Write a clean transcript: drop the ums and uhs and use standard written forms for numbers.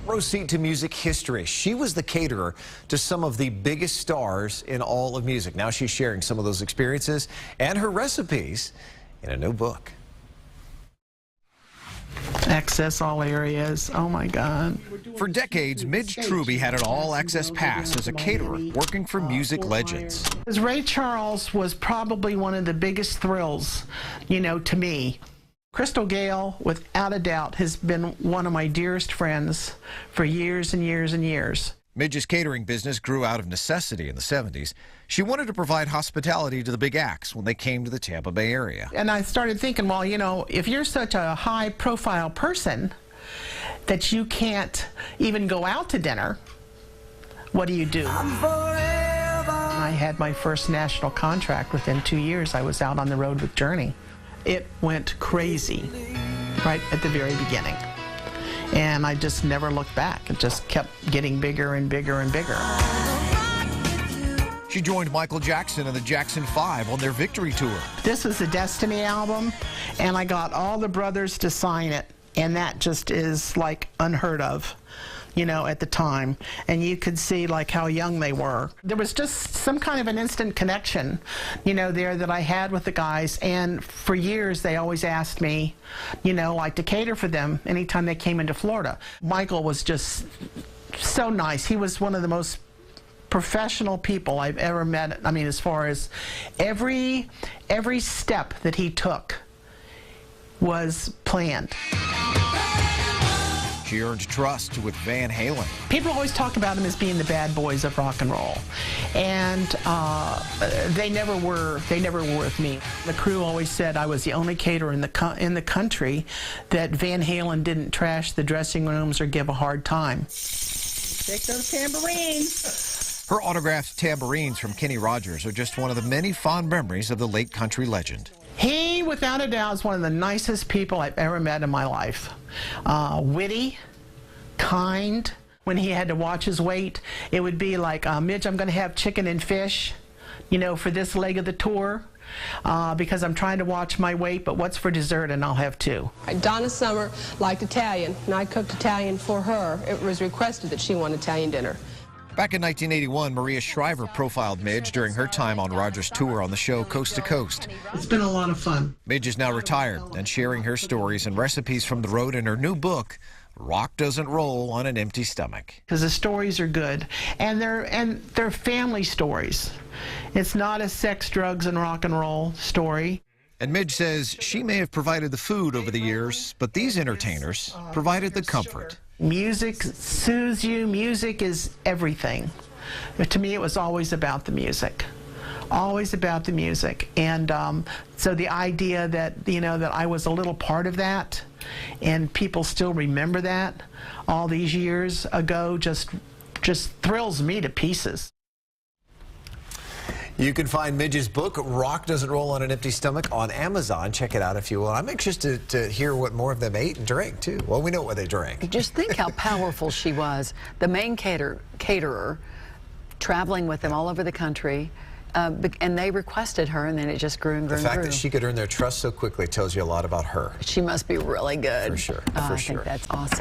Row seat to music history. She was the caterer to some of the biggest stars in all of music. Now she's sharing some of those experiences and her recipes in a new book. Access all areas. Oh my God. For decades, Midge Trubey had an all-access pass as a caterer working for music legends. Ray Charles was probably one of the biggest thrills, to me. Crystal Gayle, without a doubt, has been one of my dearest friends for years and years and years. Midge's catering business grew out of necessity in the 70s. She wanted to provide hospitality to the big acts when they came to the Tampa Bay area. And I started thinking, well, if you're such a high-profile person that you can't even go out to dinner, what do you do? I had my first national contract within 2 years. I was out on the road with Journey. It went crazy right at the very beginning. And I just never looked back. It just kept getting bigger and bigger and bigger. She joined Michael Jackson and the Jackson 5 on their victory tour. This was the Destiny album, and I got all the brothers to sign it, and that just is like unheard of, at the time. And you could see like how young they were. There was just some kind of an instant connection, there that I had with the guys. And for years, they always asked me, like to cater for them anytime they came into Florida. Michael was just so nice. He was one of the most professional people I've ever met. I mean, as far as every step that he took was planned. She earned trust with Van Halen. People always talk about him as being the bad boys of rock and roll, and they never were with me. The crew always said I was the only caterer in the country that Van Halen didn't trash the dressing rooms or give a hard time. Take those tambourines. Her autographed tambourines from Kenny Rogers are just one of the many fond memories of the late country legend. He, without a doubt, is one of the nicest people I've ever met in my life. Witty, kind. When he had to watch his weight, it would be like, Midge, I'm going to have chicken and fish, for this leg of the tour, because I'm trying to watch my weight, but what's for dessert, and I'll have two. Donna Summer liked Italian, and I cooked Italian for her. It was requested that she want Italian dinner. Back in 1981, Maria Shriver profiled Midge during her time on Rogers' tour on the show Coast to Coast. It's been a lot of fun. Midge is now retired and sharing her stories and recipes from the road in her new book, Rock Doesn't Roll on an Empty Stomach. Because the stories are good, and they're family stories. It's not a sex, drugs, and rock and roll story. And Midge says she may have provided the food over the years, but these entertainers provided the comfort. Music soothes you. Music is everything. But to me, it was always about the music. Always about the music. And so the idea that, that I was a little part of that, and people still remember that all these years ago, just thrills me to pieces. You can find Midge's book, Rock Doesn't Roll on an Empty Stomach, on Amazon. Check it out if you will. I'm anxious to hear what more of them ate and drank, too. Well, we know what they drank. Just think how powerful she was. The main caterer, traveling with them all over the country, and they requested her, and then it just grew and grew and grew. The fact that she could earn their trust so quickly tells you a lot about her. She must be really good. For sure, I think that's awesome.